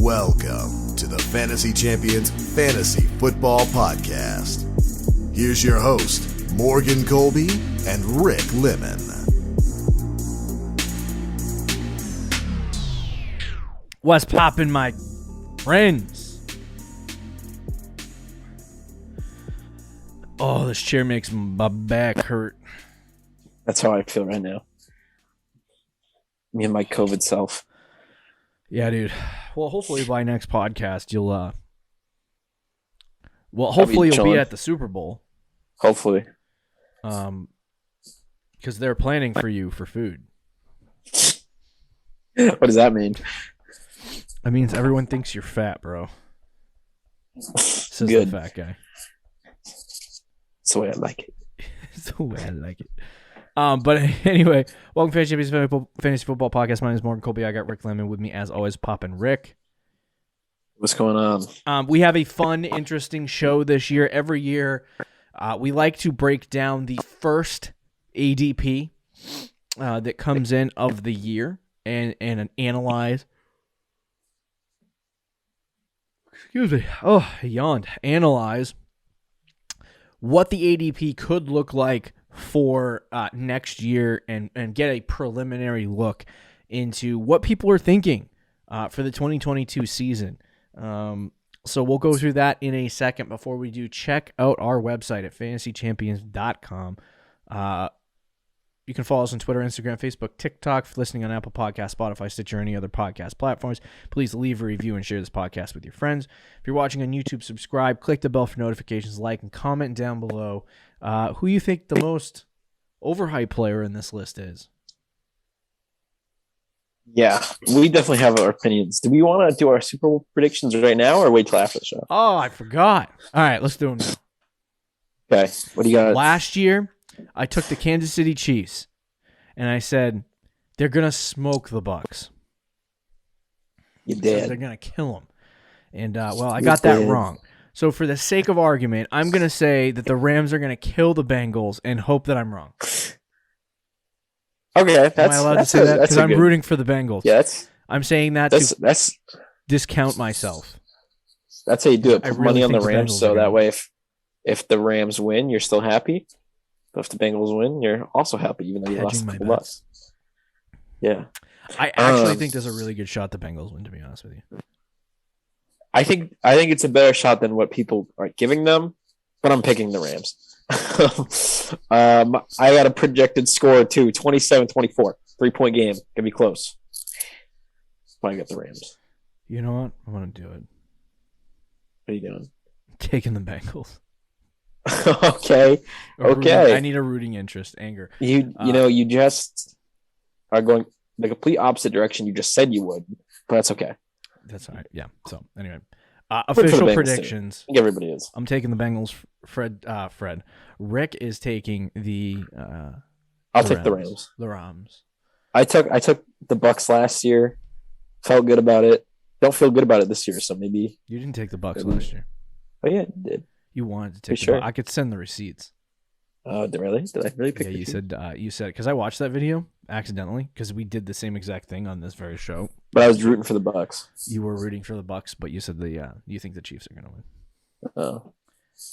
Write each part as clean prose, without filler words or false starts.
Welcome to the Fantasy Champions Fantasy Football Podcast. Here's your host, Morgan Colby and Rick Lemon. What's poppin', my friends? Oh, this chair makes my back hurt. That's how I feel right now. Me and my COVID self. Yeah, dude. Well, hopefully by next podcast you'll hopefully you'll be at the Super Bowl. Hopefully. Because they're planning for you for food. What does that mean? That means everyone thinks you're fat, bro. Says Good. the fat guy. That's the way I like it. It's the way I like it. But anyway, welcome to Fantasy Football Podcast. My name is Morgan Colby. I got Rick Lemon with me, as always, Poppin' Rick. What's going on? We have a fun, interesting show this year. Every year, we like to break down the first ADP that comes in of the year and analyze. Excuse me. Oh, I yawned. Analyze what the ADP could look like for next year and get a preliminary look into what people are thinking for the 2022 season. So we'll go through that in a second. Before we do, check out our website at fantasychampions.com. You can follow us on Twitter, Instagram, Facebook, TikTok. If you're listening on Apple Podcasts, Spotify, Stitcher, or any other podcast platforms, please leave a review and share this podcast with your friends. If you're watching on YouTube, subscribe, click the bell for notifications, like, and comment down below who you think the most overhyped player in this list is. Yeah, we definitely have our opinions. Do we want to do our Super Bowl predictions right now or wait till after the show? Oh, I forgot. All right, let's do them now. Okay, what do you got? Last year, I took the Kansas City Chiefs, and I said they're going to smoke the Bucs. You did. They're going to kill them. And, I got that wrong. So for the sake of argument, I'm going to say that the Rams are going to kill the Bengals and hope that I'm wrong. Okay, Am I allowed to say that? Because I'm rooting for the Bengals. Yeah, I'm saying that to discount myself. That's how you do it. Put money on the Rams, Bengals so that way if the Rams win, you're still happy. But if the Bengals win, you're also happy, even though you lost a couple bucks. Yeah. I actually think there's a really good shot the Bengals win, to be honest with you. I think it's a better shot than what people are giving them, but I'm picking the Rams. I got a projected score too, 27-24, 3-point game. Gonna be close. I got the Rams. You know what? I'm gonna do it. What are you doing? Taking the Bengals. Okay. I need a rooting interest, anger. You just are going the complete opposite direction you just said you would, but that's okay. That's all right. Yeah. So anyway, official predictions. I think everybody is. I'm taking the Bengals. Fred. Rick is taking the. I'll take the Rams. The Rams. I took the Bucs last year. Felt good about it. Don't feel good about it this year. So maybe you didn't take the Bucs last year. Oh yeah, you did. You wanted to take. Sure? I could send the receipts. Really? Did I really pick? Yeah, you said because I watched that video accidentally because we did the same exact thing on this very show. But I was rooting for the Bucs. You were rooting for the Bucs, but you said you think the Chiefs are going to win. Oh,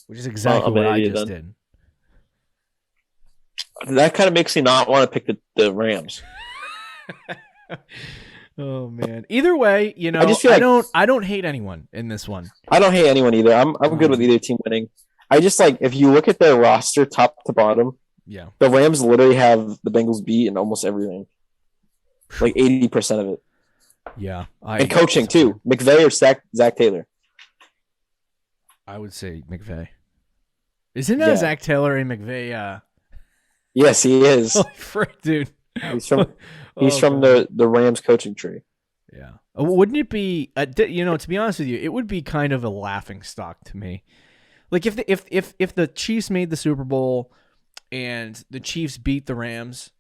which is exactly what I just did. That kind of makes me not want to pick the Rams. Oh man! Either way, I don't hate anyone in this one. I don't hate anyone either. I'm good with either team winning. I just if you look at their roster top to bottom, yeah, the Rams literally have the Bengals beat in almost everything, like 80% of it. Yeah, and coaching too. McVay or Zach Taylor. I would say McVay. Isn't Zach Taylor a McVay? Yes, he is. Holy frick, dude! He's from the Rams coaching tree. Yeah, wouldn't it be? To be honest with you, it would be kind of a laughing stock to me. Like if the Chiefs made the Super Bowl and the Chiefs beat the Rams,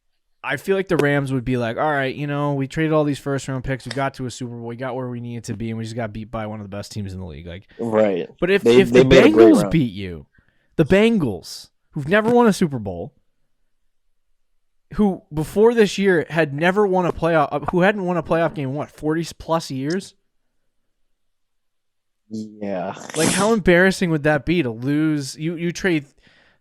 I feel like the Rams would be like, all right, we traded all these first round picks, we got to a Super Bowl, we got where we needed to be, and we just got beat by one of the best teams in the league. Like, right. But if the Bengals beat you, the Bengals, who've never won a Super Bowl, who before this year had never won a playoff, who hadn't won a playoff game in 40 plus years. Yeah. Like, how embarrassing would that be to lose? You trade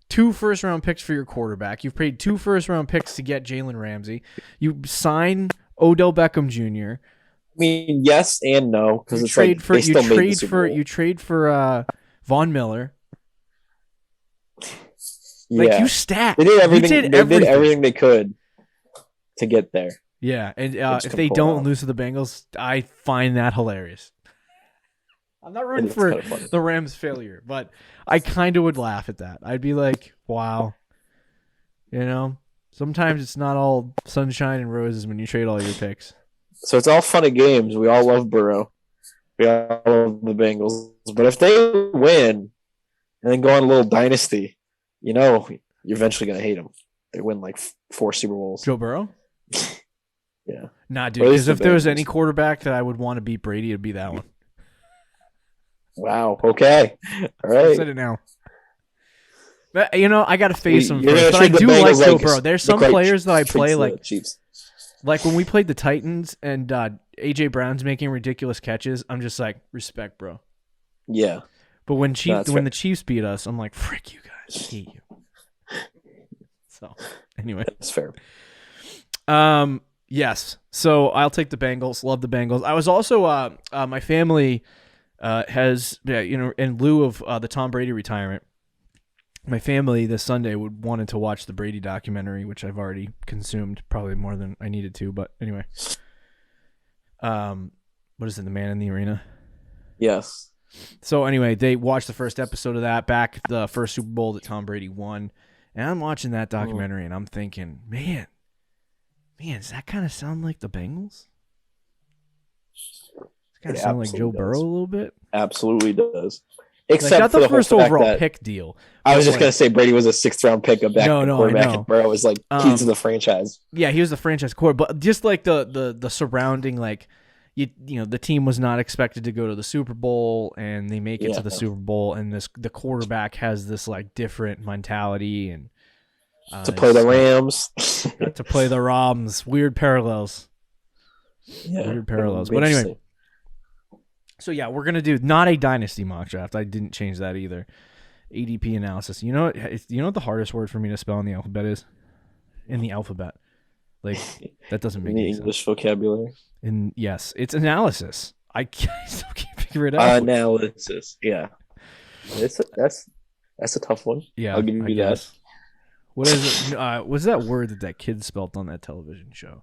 2 first-round picks for your quarterback. You've paid 2 first-round picks to get Jalen Ramsey. You sign Odell Beckham Jr. I mean, yes and no, because it's like they still made the Super Bowl. You trade for Von Miller. Yeah. Like, you stacked. They did everything. You did did everything they could to get there. Yeah, and if they don't lose to the Bengals, I find that hilarious. I'm not rooting for the Rams' failure, but I kind of would laugh at that. I'd be like, wow. You know, sometimes it's not all sunshine and roses when you trade all your picks. So it's all fun and games. We all love Burrow. We all love the Bengals. But if they win and then go on a little dynasty, you know, you're eventually going to hate them. They win like 4 Super Bowls. Joe Burrow? Yeah. Nah, dude, because if there was any quarterback that I would want to beat Brady, it'd be that one. Wow. Okay. All right. I said it now. But, you know, I got to face him first. But I do like Joe Burrow. There's some players that I play like Chiefs. Like when we played the Titans and A.J. Brown's making ridiculous catches, I'm just like, respect, bro. Yeah. But when the Chiefs beat us, I'm like, frick you guys. I hate you. So, anyway. That's fair. Yes. So I'll take the Bengals. Love the Bengals. I was also my family has, in lieu of the Tom Brady retirement, my family this Sunday wanted to watch the Brady documentary, which I've already consumed probably more than I needed to. But anyway, what is it? The Man in the Arena. Yes. So anyway, they watched the first episode of that back the first Super Bowl that Tom Brady won, and I'm watching that documentary and I'm thinking, man, does that kind of sound like the Bengals? Does kind of sound like Joe Burrow a little bit? Absolutely does. Except not for the first overall pick deal. I was just going to say Brady was a 6th round pick, a quarterback, and Burrow was like key to the franchise. Yeah, he was the franchise quarterback, but just like the surrounding, like you know, the team was not expected to go to the Super Bowl, and they make it to the Super Bowl, and the quarterback has this like different mentality and to play the Rams, to play the Rams. Weird parallels. Yeah, weird parallels. But anyway. So, yeah, we're going to do not a dynasty mock draft. I didn't change that either. ADP analysis. You know what the hardest word for me to spell in the alphabet is? In the alphabet. Like, that doesn't make any sense. English vocabulary. Yes, it's analysis. I still can't figure it out. Analysis, yeah. That's a tough one. Yeah, I'll give you that. What is it? What's that word that kid spelt on that television show?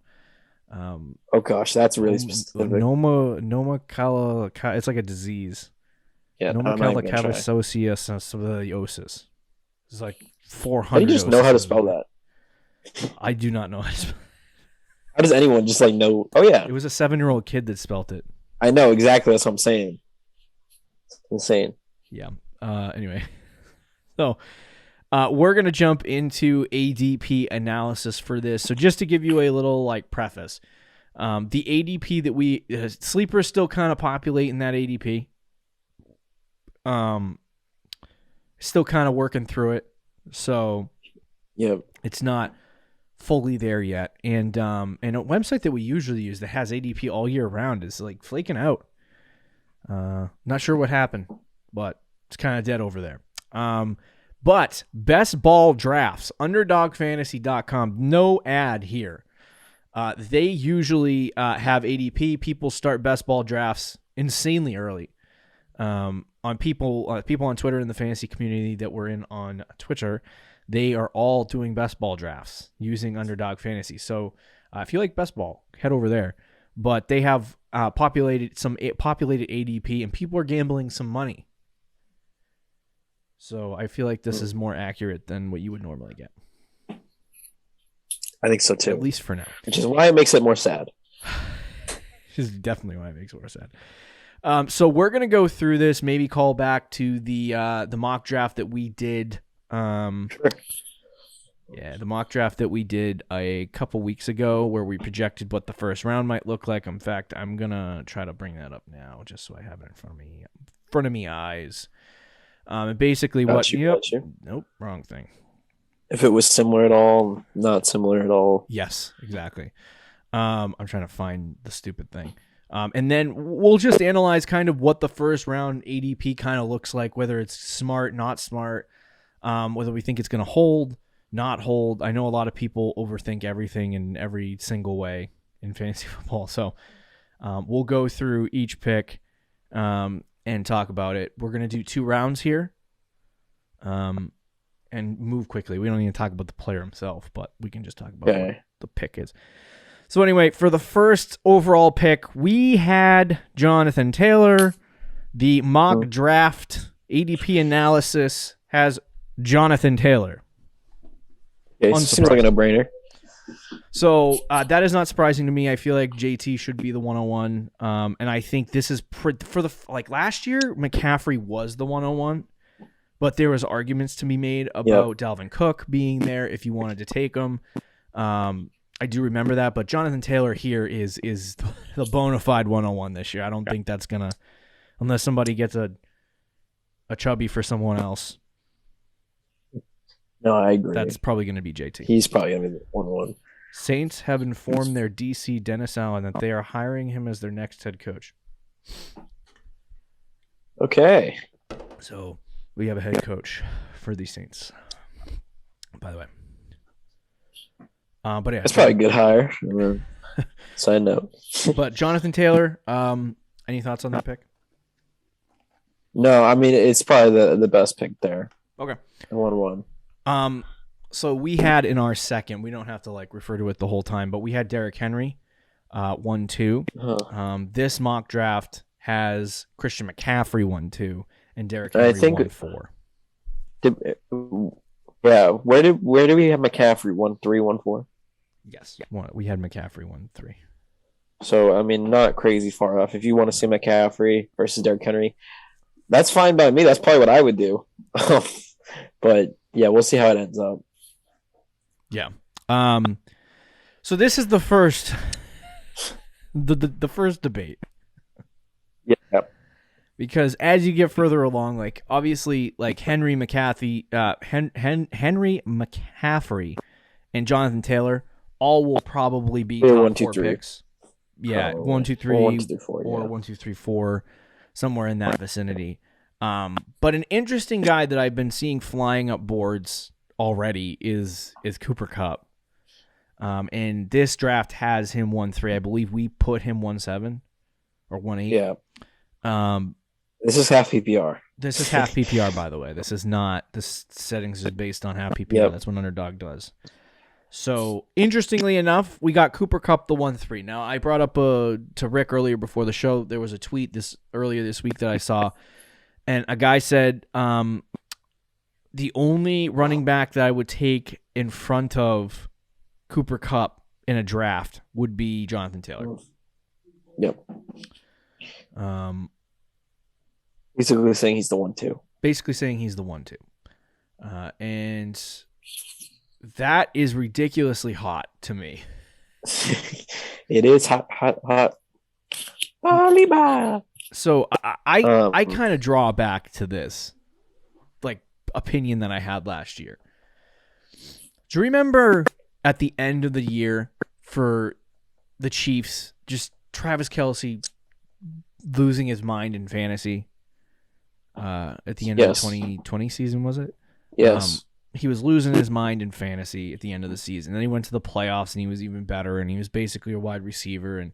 Oh gosh, that's really specific. It's like a disease. Yeah, nomocalocalociosis. It's like 400. How do you just know how to spell that? I do not know how to spell. How does anyone just like know? Oh yeah, it was a 7-year-old kid that spelt it. I know exactly. That's what I'm saying. It's insane. Yeah. Anyway, so. We're going to jump into ADP analysis for this. So just to give you a little like preface, the ADP that sleepers still kind of populate in that ADP. Still kind of working through it. So it's not fully there yet. And a website that we usually use that has ADP all year round is like flaking out. Not sure what happened, but it's kind of dead over there. But best ball drafts, underdogfantasy.com, no ad here. They usually have ADP. People start best ball drafts insanely early. On people on Twitter in the fantasy community that we're in on Twitter, they are all doing best ball drafts using Underdog Fantasy. So if you like best ball, head over there. But they have populated ADP, and people are gambling some money. So I feel like this is more accurate than what you would normally get. I think so too. At least for now. Which is why it makes it more sad. This is definitely why it makes it more sad. So we're gonna go through this, maybe call back to the mock draft that we did. Sure. Yeah, the mock draft that we did a couple weeks ago where we projected what the first round might look like. In fact, I'm gonna try to bring that up now just so I have it in front of me eyes. And basically nope, wrong thing. If it was similar at all, not similar at all. Yes, exactly. I'm trying to find the stupid thing. And then we'll just analyze kind of what the first round ADP kind of looks like, whether it's smart, not smart, whether we think it's going to hold, not hold. I know a lot of people overthink everything in every single way in fantasy football. So we'll go through each pick and talk about it. We're going to do 2 rounds here and move quickly. We don't need to talk about the player himself, but we can just talk about what the pick is. So anyway, for the first overall pick, we had Jonathan Taylor. The mock draft ADP analysis has Jonathan Taylor. Yeah, it seems like a no-brainer. So that is not surprising to me. I feel like JT should be the 101. And I think this is for the last year, McCaffrey was the 101, but there was arguments to be made about Dalvin Cook being there if you wanted to take him. I do remember that, but Jonathan Taylor here is the bona fide 101 this year. I don't think that's gonna, unless somebody gets a chubby for someone else. No, I agree. That's probably going to be JT. He's probably going to be the 101. Saints have informed their DC, Dennis Allen, that they are hiring him as their next head coach. Okay. So we have a head coach for the Saints, by the way. But yeah, that's probably a good hire. Side note. But Jonathan Taylor, any thoughts on that pick? No, I mean it's probably the best pick there. Okay. The 101. So we had in our second, we don't have to refer to it the whole time, but we had Derrick Henry, 1-2. This mock draft has Christian McCaffrey 1-2 and Derrick Henry 1-4. Where do we have McCaffrey 1-3, 1-4? Yes, we had McCaffrey 1-3. So I mean, not crazy far off. If you want to see McCaffrey versus Derrick Henry, that's fine by me. That's probably what I would do. But yeah, we'll see how it ends up. Yeah. So this is the first, the first debate. Yeah. Because as you get further along, obviously, Henry McCaffrey, Henry McCaffrey, and Jonathan Taylor all will probably be top 1, 2, 4 3. picks. Yeah, Probably. 1, 2, 3, or 1, 2, 3, 4, or 1, 2, 3, 4, somewhere in that vicinity. But an interesting guy that I've been seeing flying up boards already is Cooper Kupp. And this draft has him 1-3. I believe we put him 1-7 or 1-8. Yeah. This is half PPR. This is half PPR, by the way. This is not. This settings is based on half PPR. Yep. That's what Underdog does. So, interestingly enough, we got Cooper Kupp the 1-3. Now, I brought up to Rick earlier before the show. There was a tweet earlier this week that I saw, and a guy said the only running back that I would take in front of Cooper Kupp in a draft would be Jonathan Taylor. Yep. Basically saying he's the 1-2. Basically saying he's the 1-2. And that is ridiculously hot to me. It is hot. Volleyball. So I kind of draw back to this opinion that I had last year. Do you remember at the end of the year for the Chiefs, just Travis Kelce losing his mind in fantasy? At the end of the 2020 season, was it? Yes. He was losing his mind in fantasy at the end of the season. Then he went to the playoffs and he was even better, and he was basically a wide receiver. And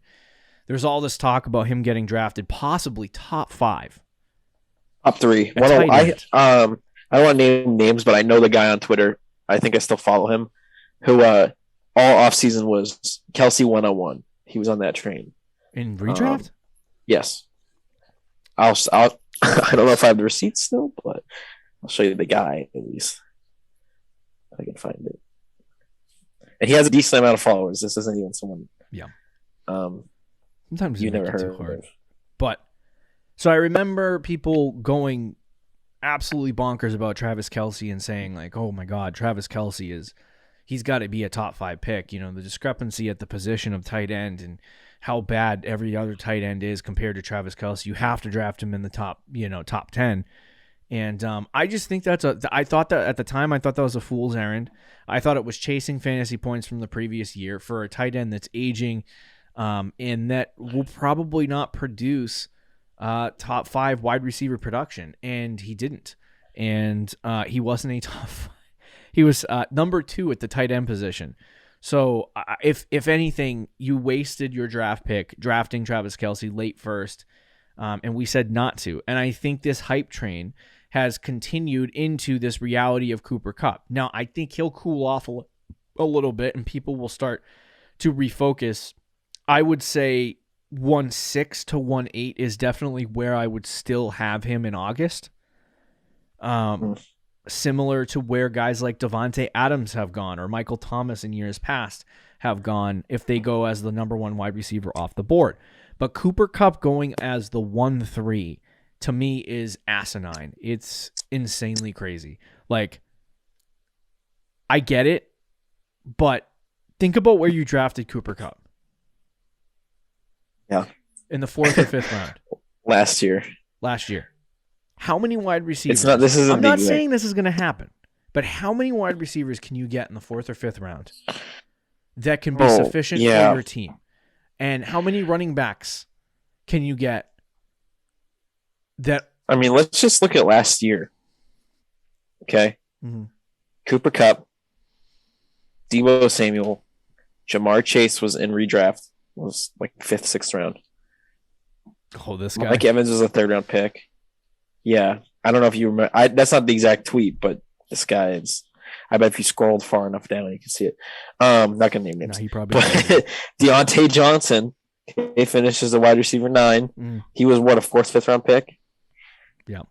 there's all this talk about him getting drafted, possibly top 5. Top 3. I don't want to name names, but I know the guy on Twitter. I think I still follow him, who all offseason was Kelce 101. He was on that train. In redraft? Yes. I'll I don't know if I have the receipts still, but I'll show you the guy at least. If I can find it. And he has a decent amount of followers. This isn't even someone. Yeah. Sometimes you never heard too hard. But so I remember people going absolutely bonkers about Travis Kelce and saying oh my God, Travis Kelce he's got to be a top 5 pick. The discrepancy at the position of tight end and how bad every other tight end is compared to Travis Kelce. You have to draft him in the top 10. And I just think I thought that at the time, I thought that was a fool's errand. I thought it was chasing fantasy points from the previous year for a tight end that's aging. and that will probably not produce top 5 wide receiver production, and he didn't. And he wasn't a top 5. He was number 2 at the tight end position. So if anything, you wasted your draft pick drafting Travis Kelce late first, and we said not to. And I think this hype train has continued into this reality of Cooper Kupp. Now, I think he'll cool off a little bit, and people will start to refocus. I would say 1.6 to 1.8 is definitely where I would still have him in August. Similar to where guys like Devontae Adams have gone, or Michael Thomas in years past have gone, if they go as the number 1 wide receiver off the board. But Cooper Kupp going as the 1-3 to me is asinine. It's insanely crazy. Like, I get it, but think about where you drafted Cooper Kupp. Yeah. In the 4th or 5th round. Last year. How many wide receivers? I'm not saying this is going to happen, but how many wide receivers can you get in the 4th or 5th round that can be sufficient for your team? And how many running backs can you get that? I mean, let's just look at last year. Okay. Mm-hmm. Cooper Kupp, Deebo Samuel, Jamar Chase was in redraft, was like 5th, 6th round. Oh, this guy. Mike Evans was a 3rd round pick. Yeah. I don't know if you remember. That's not the exact tweet, but this guy is. I bet if you scrolled far enough down, you can see it. Not going to name names. No, he probably Deontay Johnson, he finished as a wide receiver 9. He was, what, a 4th, 5th round pick? Yeah.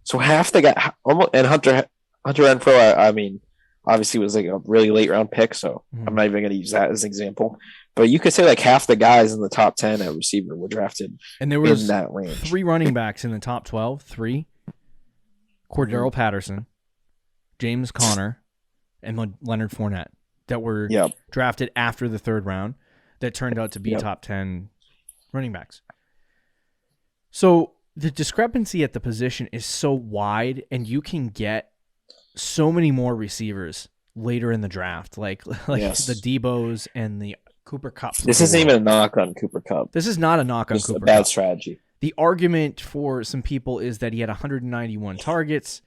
So half the guy, and Hunter Renfrow, I mean, obviously was like a really late round pick, so I'm not even going to use that as an example. But you could say like half the guys in the top 10 at receiver were drafted and there was in that range. 3 running backs in the top 12. 3. Cordero Patterson, James Conner, and Leonard Fournette that were drafted after the 3rd round that turned out to be top 10 running backs. So the discrepancy at the position is so wide, and you can get so many more receivers later in the draft, like the Debos and the Cooper Kupp. This isn't even a knock on Cooper Kupp. This is not a knock on Cooper Kupp. It's a bad strategy. The argument for some people is that he had 191 targets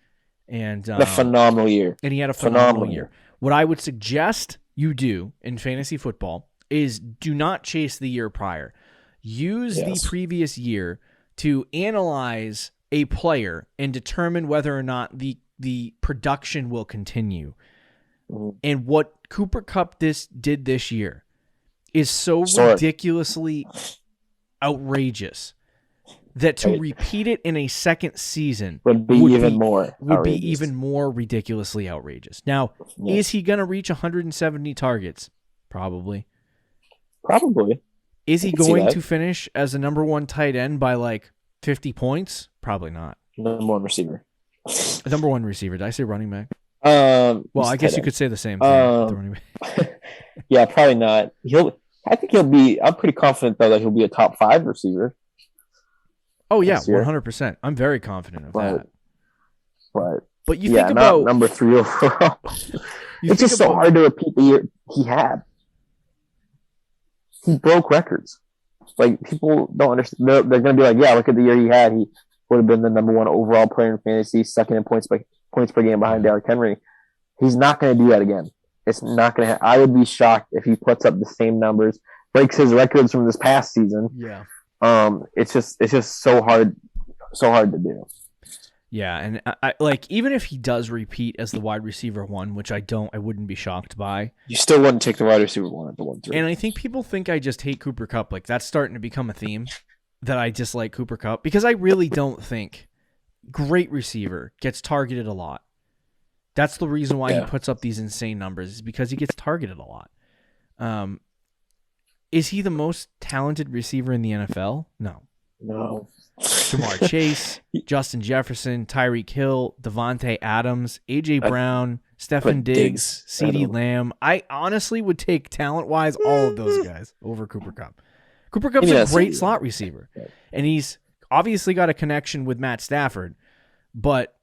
and a phenomenal year. And he had a phenomenal year. What I would suggest you do in fantasy football is do not chase the year prior. Use the previous year to analyze a player and determine whether or not the production will continue. And what Cooper Kupp did this year is so ridiculously outrageous that to repeat it in a second season would be even more ridiculously outrageous. Now, is he going to reach 170 targets? Probably. Is he going to finish as a number 1 tight end by like 50 points? Probably not. Number 1 receiver. Number 1 receiver. Did I say running back? Well, I guess you could say the same thing. Yeah, probably not. I think he'll be. I'm pretty confident though that he'll be a top 5 receiver. Oh yeah, 100%. I'm very confident of that. But you think about number 3 overall. It's just so hard to repeat the year he had. He broke records. Like, people don't understand. They're going to be like, yeah, look at the year he had. He would have been the number 1 overall player in fantasy, 2nd in points per game behind Derrick Henry. He's not going to do that again. It's not going to. I would be shocked if he puts up the same numbers, breaks his records from this past season. Yeah. It's just so hard to do. Yeah, and I like, even if he does repeat as the wide receiver 1, which I wouldn't be shocked by. You still wouldn't take the wide receiver 1 at the 1-3. And I think people think I just hate Cooper Kupp. Like, that's starting to become a theme that I dislike Cooper Kupp, because I really don't think great receiver gets targeted a lot. That's the reason why he puts up these insane numbers, is because he gets targeted a lot. Is he the most talented receiver in the NFL? No. Jamar Chase, Justin Jefferson, Tyreek Hill, Devontae Adams, A.J. Brown, Stefon Diggs, CeeDee Lamb. I honestly would take, talent-wise, all of those guys over Cooper Kupp. Cooper Kupp's a great slot receiver, and he's obviously got a connection with Matt Stafford, but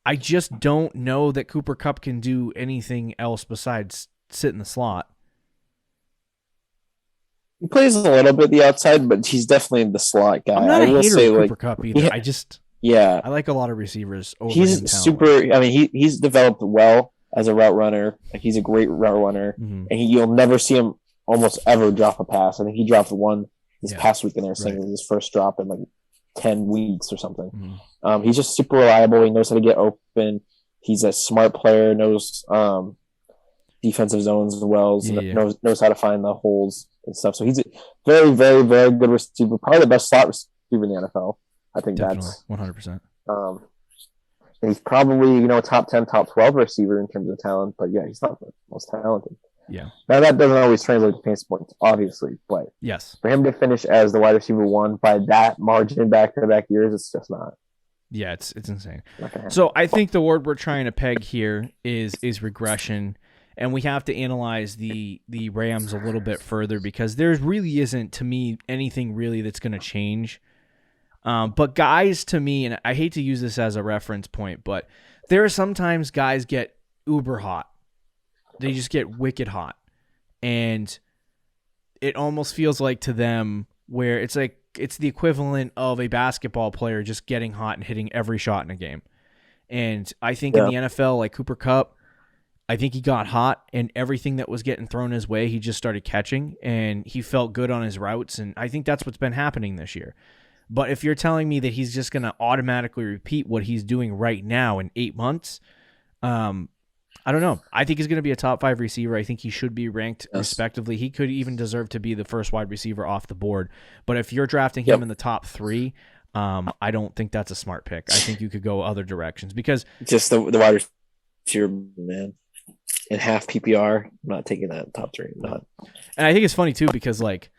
I just don't know that Cooper Kupp can do anything else besides sit in the slot. He plays a little bit the outside, but he's definitely the slot guy. I'm not I a will hater say, of like, Cooper Kupp either. yeah, I like a lot of receivers over him he's super. talent-wise. I mean, he's developed well as a route runner. Like, he's a great route runner, Mhm. and you'll never see him almost ever drop a pass. I think he dropped one this past week in there, saying it was his first drop in like 10 weeks or something. Mhm. He's just super reliable. He knows how to get open. He's a smart player. Knows defensive zones as well. Knows how to find the holes and stuff. So he's a very, very, very good receiver. Probably the best slot receiver in the NFL. I think Definitely, that's 100%. He's probably top 10, top 12 receiver in terms of talent. But yeah, he's not the most talented. Yeah. Now that doesn't always translate to fantasy points, obviously. But yes, for him to finish as the wide receiver one by that margin back-to-back years, it's just not. Yeah, it's insane. So I think the word we're trying to peg here is regression. And we have to analyze the Rams a little bit further because there really isn't, to me, anything really that's going to change. But guys, to me, and I hate to use this as a reference point, but there are sometimes guys get uber hot. They just get wicked hot. And it almost feels like to them where it's like it's the equivalent of a basketball player just getting hot and hitting every shot in a game. And I think in the NFL, like Cooper Kupp, I think he got hot, and everything that was getting thrown his way, he just started catching, and he felt good on his routes, and I think that's what's been happening this year. But if you're telling me that he's just going to automatically repeat what he's doing right now in 8 months, I don't know. I think he's going to be a top 5 receiver. I think he should be ranked respectively. He could even deserve to be the first wide receiver off the board. But if you're drafting him in the top 3, I don't think that's a smart pick. I think you could go other directions because just the wide receiver, man. In half PPR, I'm not taking that in top 3. Not. And I think it's funny too because like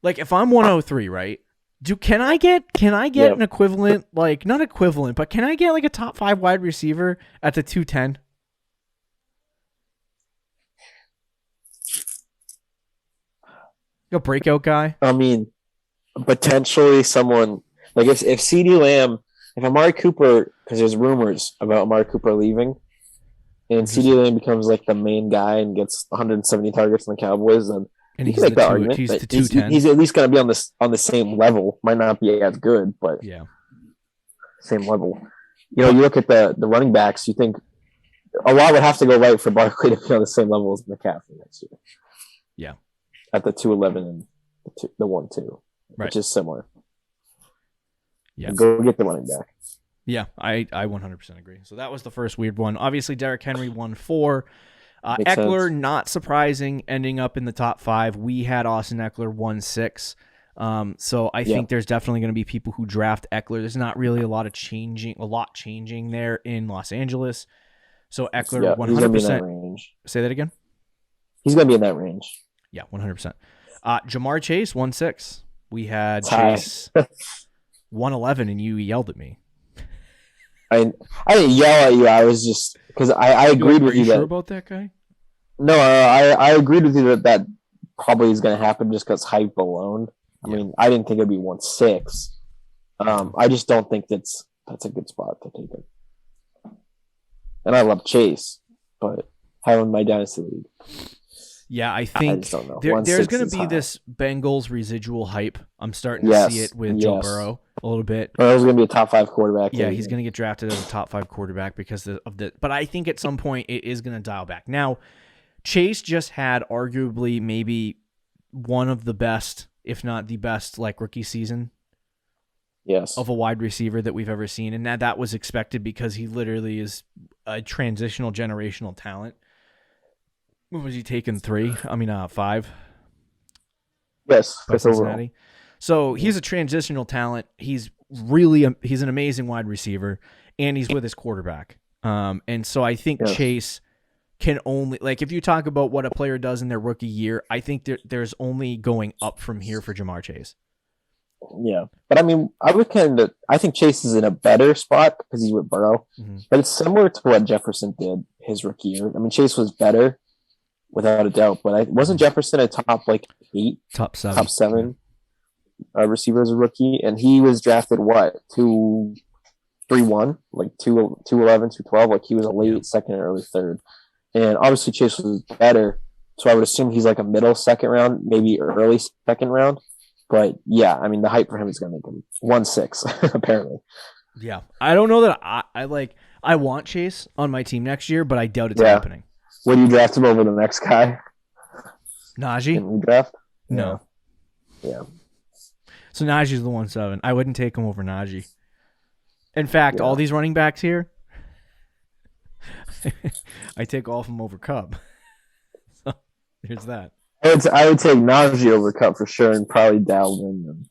if I'm 103, right? Can I get an equivalent, like not equivalent, but can I get like a top 5 wide receiver at the 210? A breakout guy? I mean, potentially someone like if CeeDee Lamb, if Amari Cooper, because there's rumors about Amari Cooper leaving, and CeeDee Lamb becomes like the main guy and gets 170 targets in the Cowboys, then you can make that argument. He's at least going to be on the same level. Might not be as good, but same level. You look at the running backs. You think a lot would have to go right for Barkley to be on the same level as McCaffrey next year. Yeah, at the 211 and the 1-2, which is similar. Yeah, go get the running back. Yeah, I 100% agree. So that was the first weird one. Obviously, Derrick Henry 1-4. Eckler, sense. Not surprising, ending up in the top 5. We had Austin Eckler 1-6. So I think there's definitely going to be people who draft Eckler. There's not really a lot changing there in Los Angeles. So Eckler 100%. He's going to be in that range. Say that again? He's going to be in that range. Yeah, 100%. Jamar Chase 1-6. We had Chase 111, and you yelled at me. I didn't yell at you. I was just because I agreed with you. Are you sure about that guy? No, I agreed with you that probably is going to happen just because hype alone. I mean, I didn't think it'd be 1-6. I just don't think that's a good spot to take it. And I love Chase, but having my dynasty league. Yeah, I think there's going to be this Bengals residual hype. I'm starting to see it with Joe Burrow a little bit. Burrow's going to be a top 5 quarterback. Yeah, he's going to get drafted as a top 5 quarterback because of the. But I think at some point it is going to dial back. Now, Chase just had arguably maybe one of the best, if not the best, like rookie season. Yes. Of a wide receiver that we've ever seen, and that was expected because he literally is a transitional generational talent. What was he taking? 5? Yes, by Cincinnati. So he's a transitional talent. He's he's an amazing wide receiver, and he's with his quarterback. And so I think Chase can only if you talk about what a player does in their rookie year, I think there's only going up from here for Jamar Chase. Yeah, but I mean, I think Chase is in a better spot because he's with Burrow, but it's similar to what Jefferson did his rookie year. I mean, Chase was better. Without a doubt, but wasn't Jefferson a top 8, top 7 receiver as a rookie, and he was drafted 2-3-1, like 2-11, 2-12, like he was a late second or early third, and obviously Chase was better So I would assume he's like a middle second round, maybe early second round. But yeah, I mean, the hype for him is going to make him 1-6, apparently. Yeah. I don't know that I want Chase on my team next year, but I doubt it's happening. Would you draft him over the next guy? Najee? Can we draft? No. Yeah. So Najee's the 1-7. I wouldn't take him over Najee. In fact, all these running backs here, I take all of them over Cup. So there's that. I would take Najee over Cup for sure, and probably Dalvin, and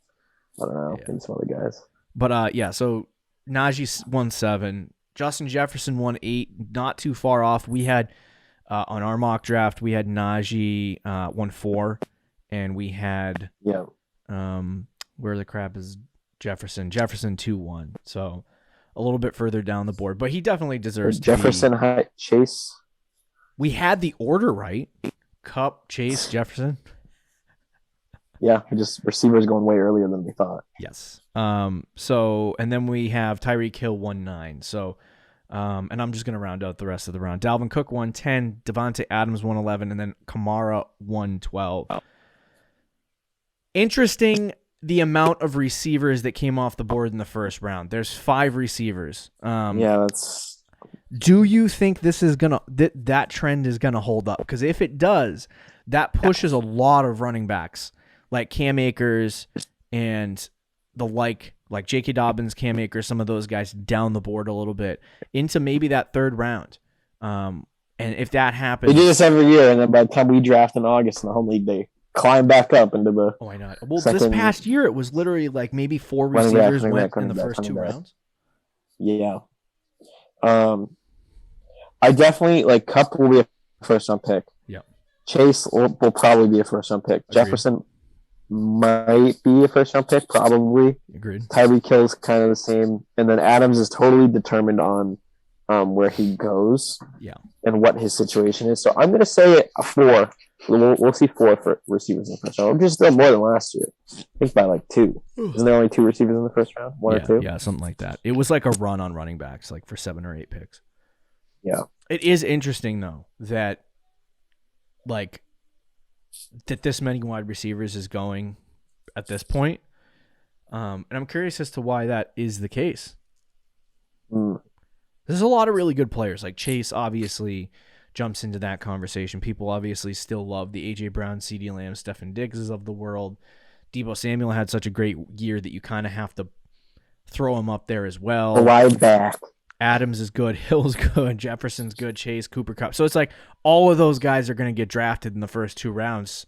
I don't know, maybe some other guys. But so Najee's 1-7, Justin Jefferson 1-8, not too far off. We had on our mock draft, we had Najee 1-4, and we had where the crap is Jefferson 2-1. So a little bit further down the board, but he definitely deserves Jefferson, Chase. We had the order right. Cup, Chase, Jefferson. Yeah, just receivers going way earlier than we thought. Yes. So, and then we have Tyreek Hill 1-9. So, and I'm just going to round out the rest of the round. Dalvin Cook 1-10, Devontae Adams 1-11, and then Kamara 1-12. Oh. Interesting the amount of receivers that came off the board in the first round. There's 5 receivers. That's... Do you think this is gonna that trend is gonna hold up? Because if it does, that pushes a lot of running backs like Cam Akers and the like J.K. Dobbins, Cam Akers, some of those guys down the board a little bit into maybe that third round. And if that happens, they do this every year, and then by the time we draft in August in the home league, they climb back up into the. Oh, I know. Well, this past year it was literally like maybe 4 receivers went in the first 2 rounds. Yeah. I definitely like Cup will be a first round pick. Yeah. Chase will probably be a first round pick. Agreed. Jefferson might be a first round pick, probably. Agreed. Tyreek Hill's kind of the same, and then Adams is totally determined on where he goes. Yeah. And what his situation is. So I'm gonna say a 4. We'll see 4 for receivers in the first round, which is still more than last year. I think by like 2. Isn't there only 2 receivers in the first round? 1 or 2? Yeah, something like that. It was like a run on running backs, like for 7 or 8 picks. Yeah. It is interesting though that this many wide receivers is going at this point. And I'm curious as to why that is the case. There's a lot of really good players. Like Chase obviously jumps into that conversation. People obviously still love the A.J. Brown, CeeDee Lamb, Stephen Diggs of the world. Deebo Samuel had such a great year that you kind of have to throw him up there as well. The wide back. Adams is good, Hill's good, Jefferson's good, Chase, Cooper Kupp. So it's like all of those guys are going to get drafted in the first 2 rounds.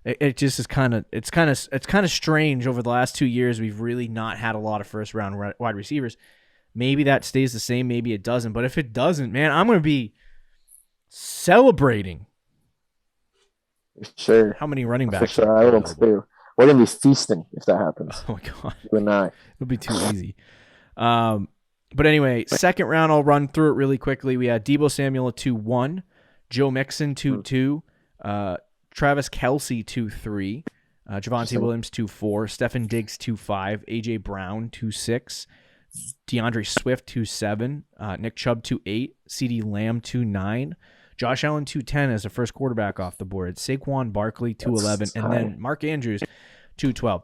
It just is kind of strange over the last 2 years. We've really not had a lot of first round wide receivers. Maybe that stays the same, maybe it doesn't. But if it doesn't, man, I'm going to be celebrating. Sure. How many running backs? For sure, I will too. We're going to be feasting if that happens. Oh my god. You and I. It'll be too easy. But anyway, second round, I'll run through it really quickly. We had Deebo Samuel at 2-1, Joe Mixon 2-2, Travis Kelce 2-3, Javonte Williams 2-4, Stephen Diggs 2-5, A.J. Brown 2-6, DeAndre Swift 2-7, Nick Chubb 2-8, CeeDee Lamb 2-9, Josh Allen 2-10 as the first quarterback off the board, Saquon Barkley 2-11, and then Mark Andrews 2-12.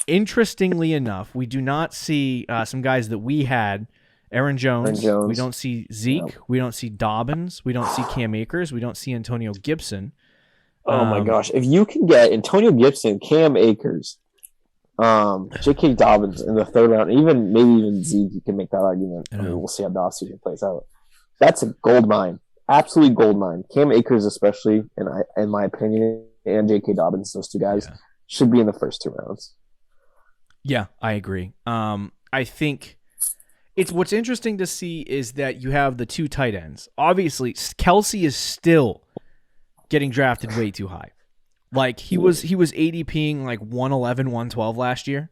Interestingly enough, we do not see some guys that we had. Aaron Jones. We don't see Zeke. Nope. We don't see Dobbins. We don't see Cam Akers. We don't see Antonio Gibson. Oh my gosh. If you can get Antonio Gibson, Cam Akers, J.K. Dobbins in the third round, maybe even Zeke, you can make that argument. I mean, we'll see how the offseason plays out. That's a gold mine. Absolute gold mine. Cam Akers especially, in my opinion, and J.K. Dobbins, those 2 guys, should be in the first 2 rounds. Yeah, I agree. I think what's interesting to see is that you have the 2 tight ends. Obviously, Kelce is still getting drafted way too high. Like he was ADPing like 111, 112 last year.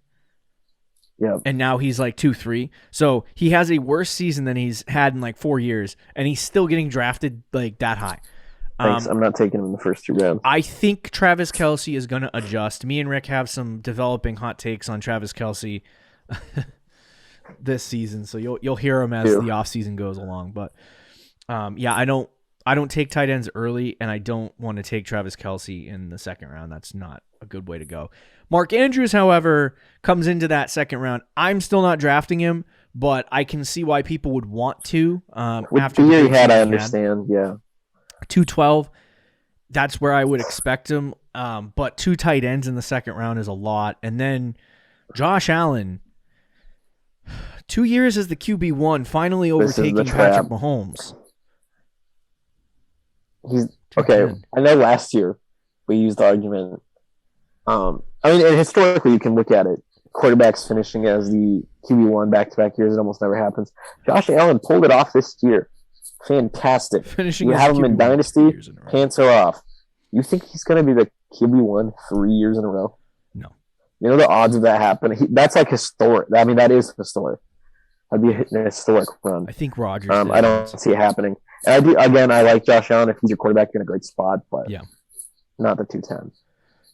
Yeah. And now he's like 2-3. So he has a worse season than he's had in like 4 years, and he's still getting drafted like that high. Thanks. I'm not taking him in the first 2 rounds. I think Travis Kelce is going to adjust. Me and Rick have some developing hot takes on Travis Kelce this season, so you'll hear him as the offseason goes along. But I I don't take tight ends early, and I don't want to take Travis Kelce in the second round. That's not a good way to go. Mark Andrews, however, comes into that second round. I'm still not drafting him, but I can see why people would want to. With the year he had, I understand. Yeah. 212, that's where I would expect him. But 2 tight ends in the second round is a lot. And then Josh Allen, 2 years as the QB1, finally overtaking Patrick Mahomes. He's okay. I know last year we used the argument. I mean, and historically, you can look at it. Quarterbacks finishing as the QB1 back-to-back years, it almost never happens. Josh Allen pulled it off this year. Fantastic. Finishing you have him in Dynasty, pants are off. You think he's going to be the QB1 3 years in a row? No. You know the odds of that happening? That's like historic. I mean, that is historic. That'd be a historic run. I think Rodgers. I don't see it happening. And I like Josh Allen. If he's your quarterback, you're in a great spot, but not the 210.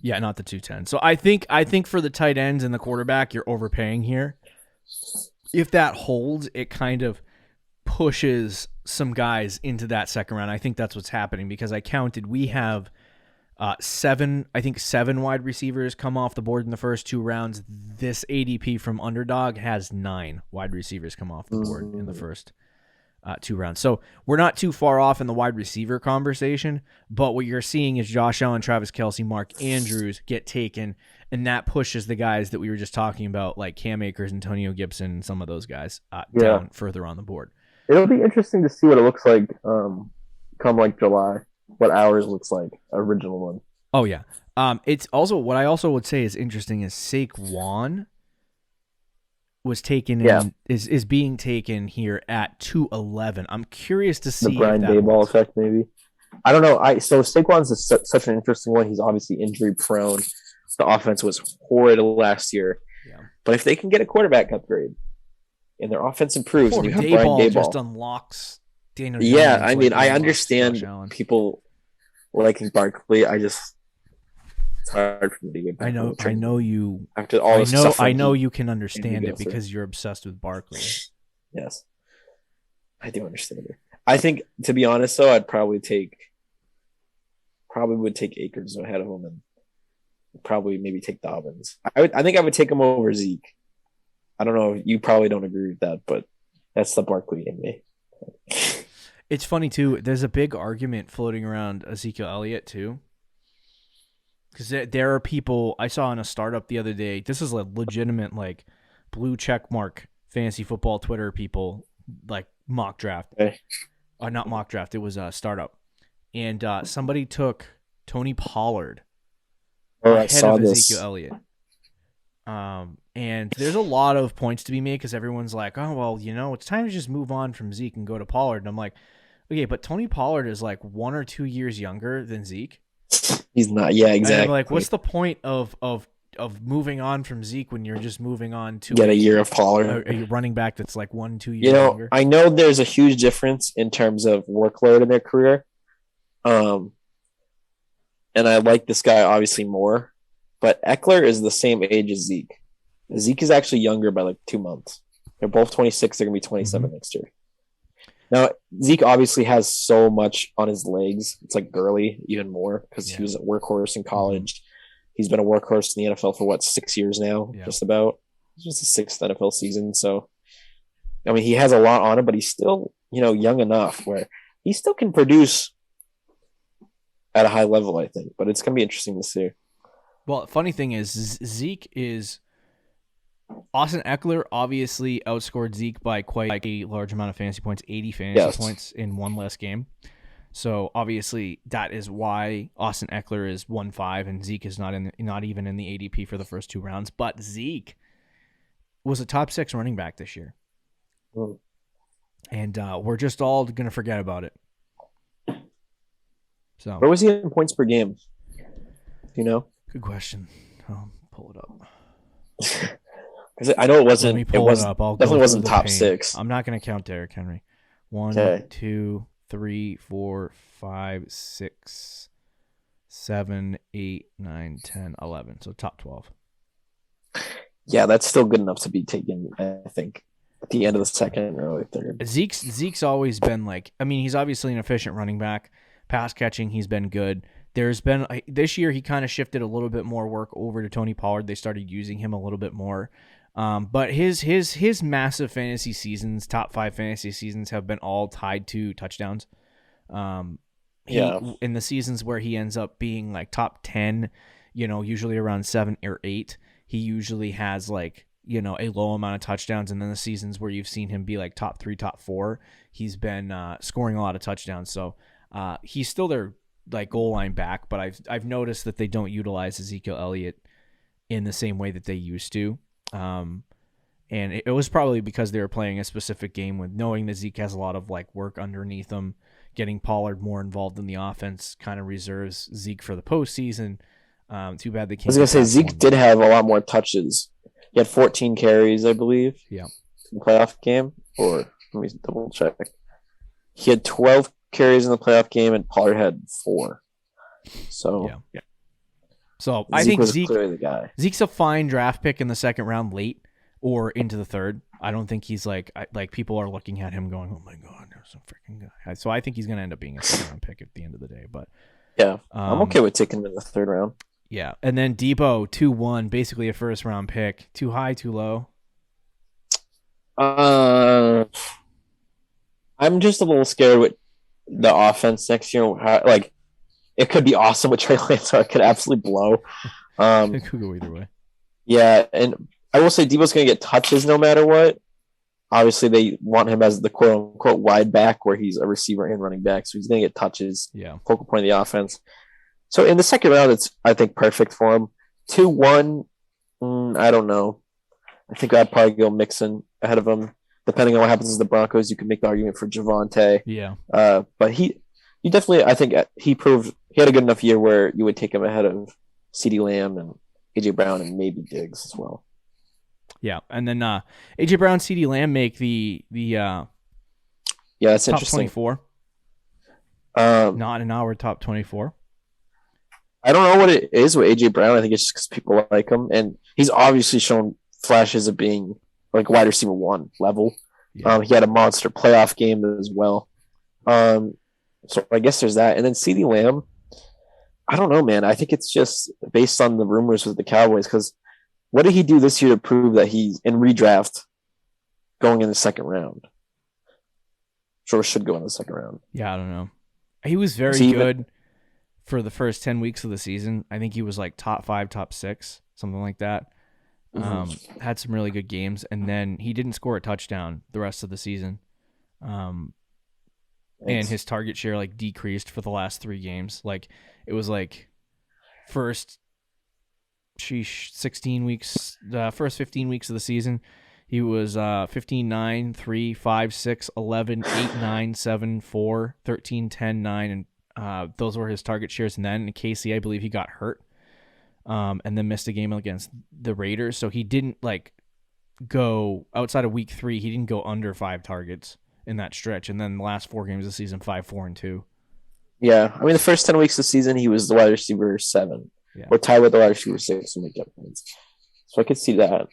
Yeah, not the 210. So I think for the tight ends and the quarterback, you're overpaying here. If that holds, it kind of pushes some guys into that second round. I think that's what's happening because I counted. We have 7 wide receivers come off the board in the first 2 rounds. This ADP from Underdog has 9 wide receivers come off the board in the first 2 rounds. So we're not too far off in the wide receiver conversation, but what you're seeing is Josh Allen, Travis Kelce, Mark Andrews get taken, and that pushes the guys that we were just talking about, like Cam Akers, Antonio Gibson, some of those guys down further on the board. It'll be interesting to see what it looks like come like July, what ours looks like, original one. Oh, yeah. It's also, what I also would say is interesting is Saquon was taken in, is being taken here at 211. I'm curious to see the Brian Daboll effect, maybe. I don't know. So Saquon's such an interesting one. He's obviously injury prone. The offense was horrid last year. Yeah. But if they can get a quarterback upgrade and their offense improves, and you have Brian Daboll just unlocks Daniel Jones. Yeah, I mean, I understand people liking Barkley. It's hard for me to get back. I know you. After all this stuff, I know you can understand it because you're obsessed with Barkley. Yes, I do understand it. I think, to be honest, though, I'd probably would take Akers ahead of him, and probably maybe take Dobbins. I think I would take him over Zeke. I don't know. You probably don't agree with that, but that's the Barkley in me. It's funny too. There's a big argument floating around Ezekiel Elliott too. Because there are people I saw in a startup the other day. This is a legitimate like blue check mark fantasy football Twitter people like mock draft. Okay. Not mock draft. It was a startup, and somebody took Tony Pollard ahead of Ezekiel Elliott. And there's a lot of points to be made because everyone's like, oh well, it's time to just move on from Zeke and go to Pollard. And I'm like, okay, but Tony Pollard is like 1 or 2 years younger than Zeke. He's not. Yeah, exactly. And I'm like, what's the point of moving on from Zeke when you're just moving on to get a year of Pollard, a running back that's like 1-2 years younger? I know there's a huge difference in terms of workload in their career, and I like this guy obviously more, but Eckler is the same age as Zeke. Zeke is actually younger by like 2 months. They're both 26. They're gonna be 27 next year. Now, Zeke obviously has so much on his legs. It's like Gurley even more because he was a workhorse in college. He's been a workhorse in the NFL for 6 years now, just about. It's just his 6th NFL season. So, I mean, he has a lot on him, but he's still, young enough where he still can produce at a high level, I think. But it's going to be interesting to see. Well, funny thing is, Zeke is... Austin Eckler obviously outscored Zeke by quite a large amount of fantasy points, 80 fantasy points in one less game. So obviously that is why Austin Eckler is 1-5 and Zeke is not even in the ADP for the first 2 rounds. But Zeke was a top 6 running back this year, and we're just all gonna forget about it. So where was he in points per game? Do you know? Good question. I'll pull it up. I know it wasn't. It definitely wasn't top 6. I'm not going to count Derrick Henry. 1, 2, 3, 4, 5, 6, 7, 8, 9, 10, 11. So top 12. Yeah, that's still good enough to be taken, I think. at the end of the second, early third. Zeke's always been like, I mean, he's obviously an efficient running back. Pass catching, he's been good. There's been this year he kind of shifted a little bit more work over to Tony Pollard. They started using him a little bit more. But his massive fantasy seasons, top 5 fantasy seasons, have been all tied to touchdowns. In the seasons where he ends up being like top 10, usually around 7 or 8, he usually has like, a low amount of touchdowns. And then the seasons where you've seen him be like top 3, top 4, he's been scoring a lot of touchdowns. So he's still their like goal line back, but I've noticed that they don't utilize Ezekiel Elliott in the same way that they used to. And it was probably because they were playing a specific game with knowing that Zeke has a lot of like work underneath him. Getting Pollard more involved in the offense kind of reserves Zeke for the postseason. Too bad they can't. I was gonna say Zeke did have a lot more touches. He had 14 carries, I believe. Yeah. In the playoff game, or let me double check. He had 12 carries in the playoff game, and Pollard had 4. So yeah. So Zeke I think was clearly the guy. Zeke's a fine draft pick in the second round, late or into the third. I don't think he's like people are looking at him going, oh my god, there's some freaking guy. So I think he's gonna end up being a second round pick at the end of the day. But yeah, I'm okay with taking him in the third round. Yeah, and then Debo 2-1, basically a first round pick. Too high, too low? I'm just a little scared with the offense next year. Like, it could be awesome with Trey Lance, or it could absolutely blow. It could go either way. Yeah, and I will say Debo's going to get touches no matter what. Obviously, they want him as the quote-unquote wide back, where he's a receiver and running back, so he's going to get touches. Yeah, focal point of the offense. So in the second round, it's, I think, perfect for him. 2-1, I don't know. I think I'd probably go Mixon ahead of him. Depending on what happens with the Broncos, you can make the argument for Javonte. Yeah. But he definitely, I think he proved he had a good enough year where you would take him ahead of CeeDee Lamb and AJ Brown and maybe Diggs as well. Yeah, and then AJ Brown, CeeDee Lamb make the that's top interesting. 24. Not in our top 24. I don't know what it is with AJ Brown. I think it's just because people like him, and he's obviously shown flashes of being like wide receiver 1 level. Yeah. He had a monster playoff game as well. So I guess there's that. And then CeeDee Lamb, I don't know, man. I think it's just based on the rumors with the Cowboys, because what did he do this year to prove that he's in redraft going in the second round? Sure, should go in the second round. Yeah, I don't know. He was very good for the first 10 weeks of the season. I think he was like top 5, top 6, something like that. Had some really good games, and then he didn't score a touchdown the rest of the season. And his target share like decreased for the last 3 games. Like it was like first 16 weeks, the first 15 weeks of the season, he was 15, 9, 3, 5, 6, 11, 8, 9, 7, 4, 13, 10, 9, and those were his target shares. And then in Casey, I believe he got hurt and then missed a game against the Raiders. So he didn't like go outside of week 3. He didn't go under 5 targets in that stretch. And then the last 4 games of the season, 5, 4, and 2. Yeah. I mean, the first 10 weeks of the season, he was the wide receiver 7. Yeah. Or tied with the wide receiver 6 when we get points. So I could see that.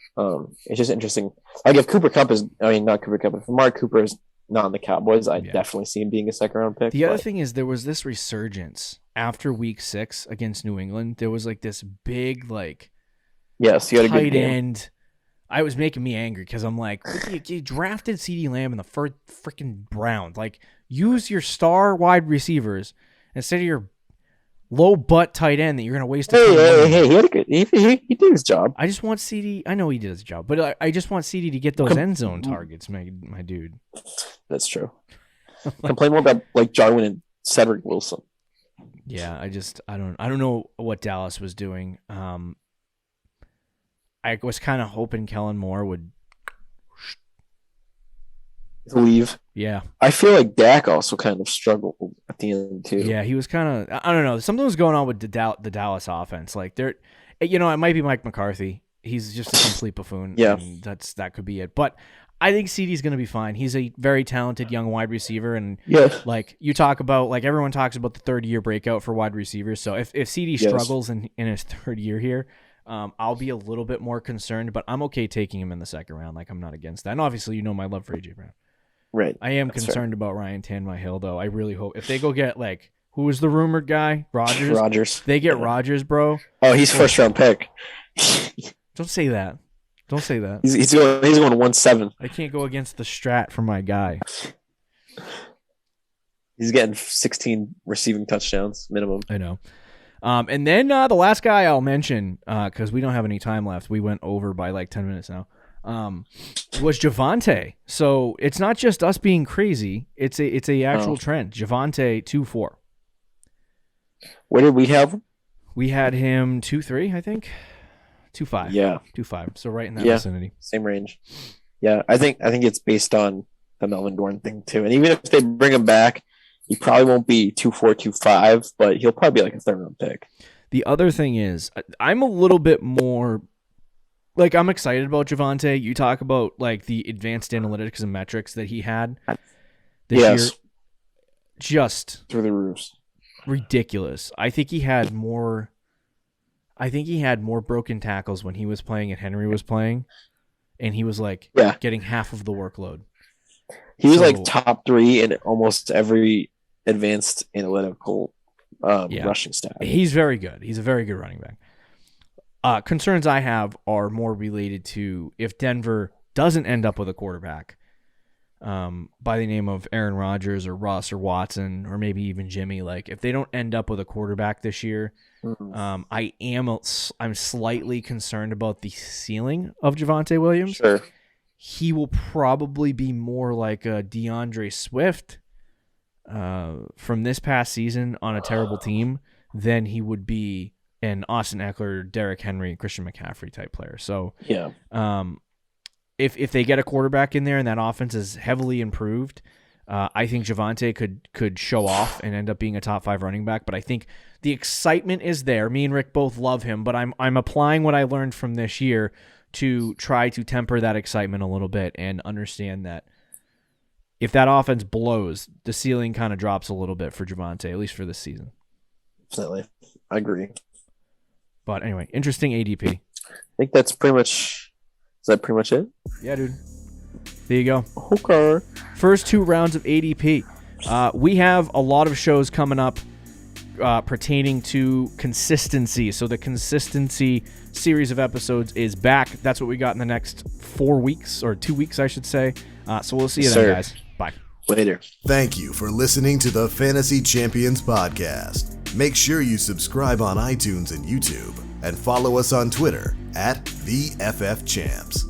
It's just interesting. Like if Cooper Kupp is, I mean, not Cooper Kupp, if Amari Cooper is not on the Cowboys, I definitely see him being a second round pick. The other thing is there was this resurgence after week 6 against New England. There was like this big, like, yes, you had a good tight game. end. I was making me angry because I'm like, you drafted CeeDee Lamb in the first freaking round. Like, use your star wide receivers instead of your low butt tight end that you're going to waste. Hey, he had a good. He did his job. I just want CD. I know he did his job, but I just want CD to get those end zone targets, my dude. That's true. Complain more about like Jarwin and Cedric Wilson. Yeah, I don't know what Dallas was doing. I was kind of hoping Kellen Moore would leave. Yeah. I feel like Dak also kind of struggled at the end too. Yeah, he was kind of, I don't know, something was going on with the Dallas offense. Like it might be Mike McCarthy. He's just a complete buffoon. Yeah. And that could be it. But I think CD's going to be fine. He's a very talented young wide receiver, and like you talk about, like everyone talks about the 3rd year breakout for wide receivers. So if CD struggles in his 3rd year here, I'll be a little bit more concerned, but I'm okay taking him in the second round. Like, I'm not against that. And obviously, you know my love for AJ Brown. Right. I am concerned about Ryan Tannehill, though. I really hope if they go get like who was the rumored guy, Rodgers. They get Rodgers, bro. Oh, he's first round pick. Don't say that. Don't say that. He's going 1-7. I can't go against the strat for my guy. He's getting 16 receiving touchdowns minimum. I know. And then the last guy I'll mention, because we don't have any time left. We went over by like 10 minutes now. Was Javonte. So it's not just us being crazy. It's a actual trend. Javonte 2-4. Where did we have him? We had him 2-3, I think. 2-5. Yeah. 2-5. So right in that vicinity. Same range. Yeah, I think it's based on the Melvin Gordon thing too. And even if they bring him back, he probably won't be 2-4, 2-5, but he'll probably be like a third round pick. The other thing is, I'm a little bit more like I'm excited about Javonte. You talk about like the advanced analytics and metrics that he had this year. Just through the roofs. Ridiculous. I think he had more broken tackles when he was playing and Henry was playing, and he was like getting half of the workload. He was like top 3 in almost every advanced analytical rushing stat. He's very good. He's a very good running back. Concerns I have are more related to if Denver doesn't end up with a quarterback by the name of Aaron Rodgers or Russ or Watson or maybe even Jimmy. Like if they don't end up with a quarterback this year, I'm slightly concerned about the ceiling of Javonte Williams. Sure. He will probably be more like a DeAndre Swift from this past season on a terrible team than he would be an Austin Eckler, Derrick Henry, Christian McCaffrey type player. So if they get a quarterback in there and that offense is heavily improved, I think Javonte could show off and end up being a top 5 running back. But I think the excitement is there. Me and Rick both love him, but I'm applying what I learned from this year to try to temper that excitement a little bit and understand that if that offense blows, the ceiling kind of drops a little bit for Javonte, at least for this season. Absolutely. I agree. But anyway, interesting ADP. I think that's pretty much it? Yeah, dude. There you go. Okay. First 2 rounds of ADP. We have a lot of shows coming up pertaining to consistency. So the consistency series of episodes is back. That's what we got in the next 4 weeks, or 2 weeks, I should say. So we'll see you then, guys. Bye. Later. Thank you for listening to the Fantasy Champions Podcast. Make sure you subscribe on iTunes and YouTube, and follow us on Twitter @TheFFChamps.